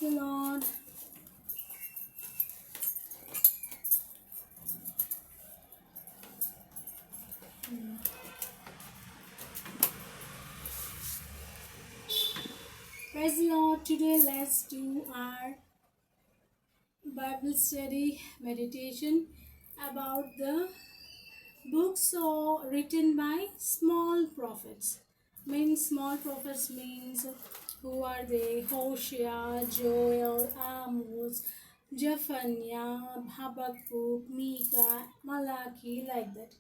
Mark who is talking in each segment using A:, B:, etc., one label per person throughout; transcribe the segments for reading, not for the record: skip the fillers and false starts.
A: the Lord. Praise the Lord. Today let's do our Bible study meditation about the books written by small prophets. Small prophets means who are they? Hosea, Joel, Amos, Zephaniah, Habakkuk, Micah, Malachi, like that.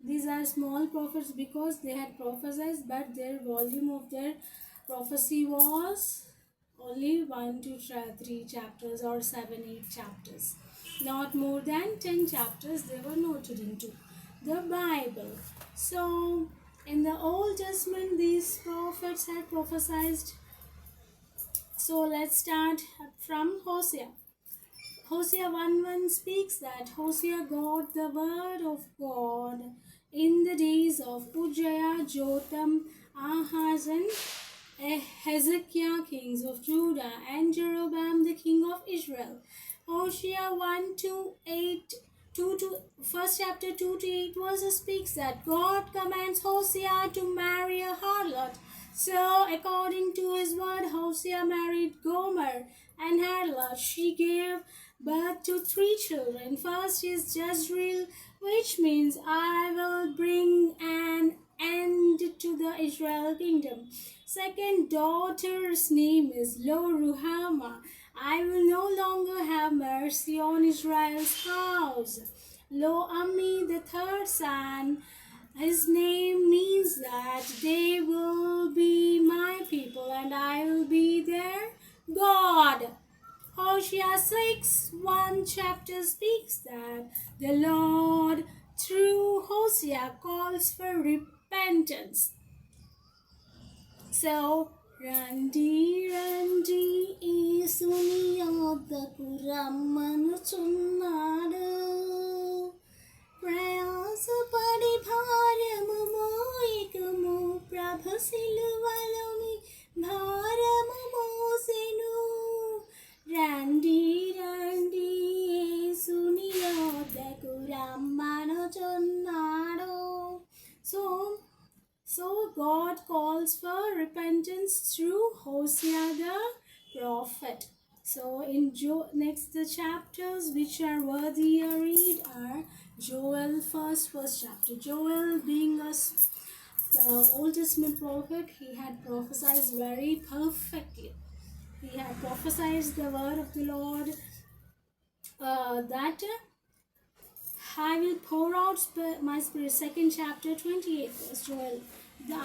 A: These are small prophets because they had prophesied, but their volume of their prophecy was only 1 to 3 chapters or 7 8 chapters, not more than 10 chapters they were noted into the Bible. So in the Old Testament these prophets had prophesied. So let's start from Hosea. Hosea 1:1 speaks that Hosea got the word of God in the days of Uzziah, Jotham, Ahaz, and Hezekiah, kings of Judah, and Jeroboam, the king of Israel. Hosea 1 to 8, 2 to first chapter 2 to 8 verses speaks that God commands Hosea to marry a harlot. So, according to his word, Hosea married Gomer, and harlot. She gave birth to 3 children. First is Jezreel, which means I will bring an end to the Israel kingdom. Second daughter's name is Lo-ruhamah. I will no longer have mercy on Israel's house. Lo-ammi, the third son, his name means that they will be my people and I will be their God. Hosea 6:1 chapter speaks that the Lord through Hosea calls for repentance. So, Randi Randi Isuni Yodaku Ramanuchunnadu ప్రయాసపడి భారము మోయకము ప్రభ సిలువలోని భారము మోసెను రండి రండి యేసుని యొద్దకు రమ్మనుచున్నాడు. So God calls for repentance through Hosea the prophet. So in next the chapters which are worthy to read are Joel first chapter. Joel being a Old Testament prophet, he had prophesied very perfectly. He had prophesied the word of the Lord that I will pour out my spirit. Second chapter 28 verse Joel.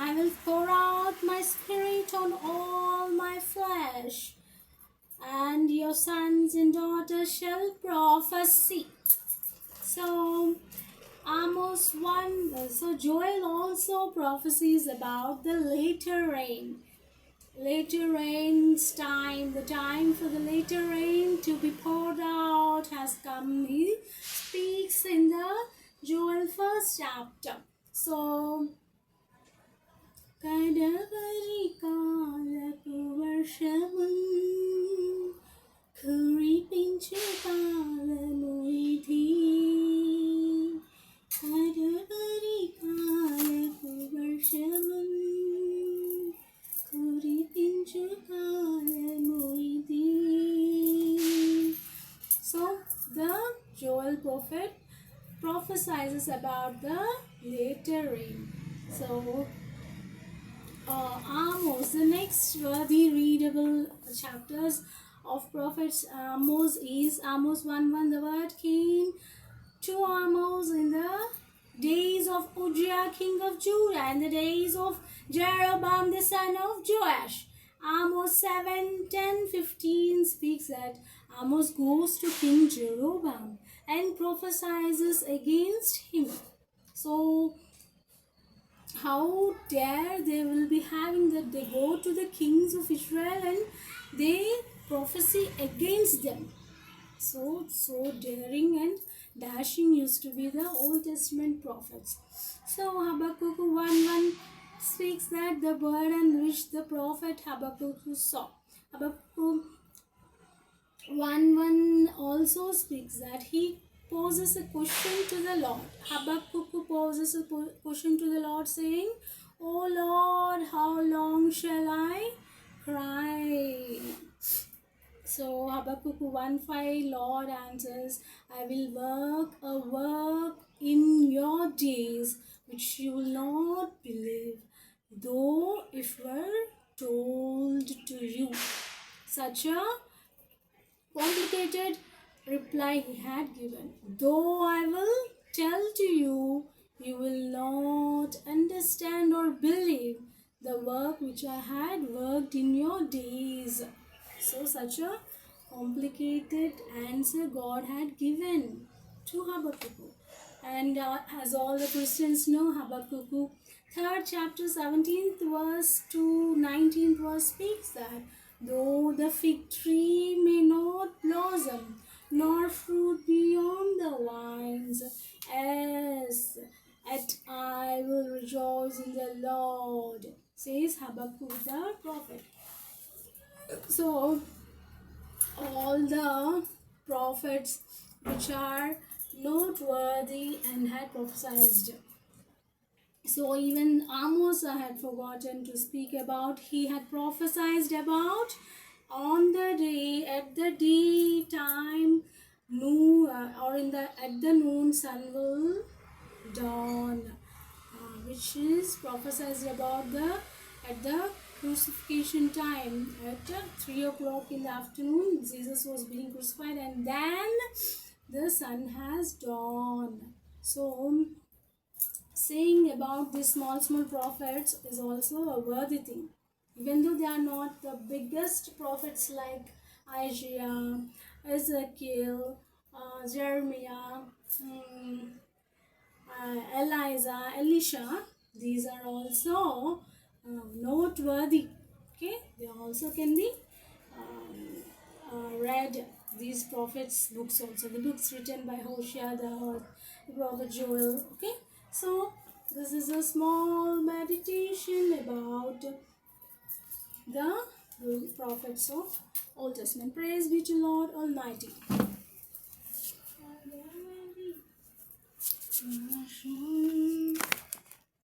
A: I will pour out my spirit on all my flesh, and your sons and daughters shall prophesy. So Amos 1. So Joel also prophesies about the later rain. Later rain's time, the time for the later rain to be poured out has come. He speaks in the Joel first chapter. So కడవరి కాలపు వర్షము కురిపించు కాలము ఇది కడవరి కాలపు వర్షము కురిపించు కాలము ఇది. So the Joel prophet prophesies about the later rain. So Amos, the next worthy readable chapters of prophets Amos is Amos 1:1. The word came to Amos in the days of Uzziah king of Judah and the days of Jeroboam the son of Joash. Amos 7:10-15 speaks that Amos goes to King Jeroboam and prophesies against him. So how dare they will be having that they go to the kings of Israel and they prophesy against them. So daring and dashing used to be the Old Testament prophets. So Habakkuk 1:1 speaks that the burden which the prophet Habakkuk saw. Habakkuk one also speaks that he poses a question to the Lord. Habakkuk poses a question to the Lord saying, "O Lord, how long shall I cry?" So Habakkuk 1:5, Lord answers, "I will work a work in your days which you will not believe, though if were told to you." Such a complicated reply he had given. "Though I will tell to you, you will not understand or believe the work which I had worked in your days." So, such a complicated answer God had given to Habakkuk. And as all the Christians know, Habakkuk 3rd chapter 17th verse to 19th verse speaks that though the fig tree may not blossom, nor fruit be on the vines, as yet I will rejoice in the Lord, says Habakkuk the prophet. So all the prophets which are noteworthy and had prophesied. So even Amos I had forgotten to speak about. He had prophesied about on the day at the daytime noon or in the at the noon sun will dawn, which is prophesied about the at the crucifixion time at 3 o'clock in the afternoon. Jesus was being crucified, and then the sun has dawned. So saying about these small prophets is also a worthy thing, even though they are not the biggest prophets like Isaiah, Ezekiel, Jeremiah, Eliza, Elisha. These are also noteworthy. Okay, they also can be read, these prophets books also, the books written by Hosea, the prophet Joel. Okay, so this is a small meditation about the prophets of Old Testament. Praise be to Lord Almighty.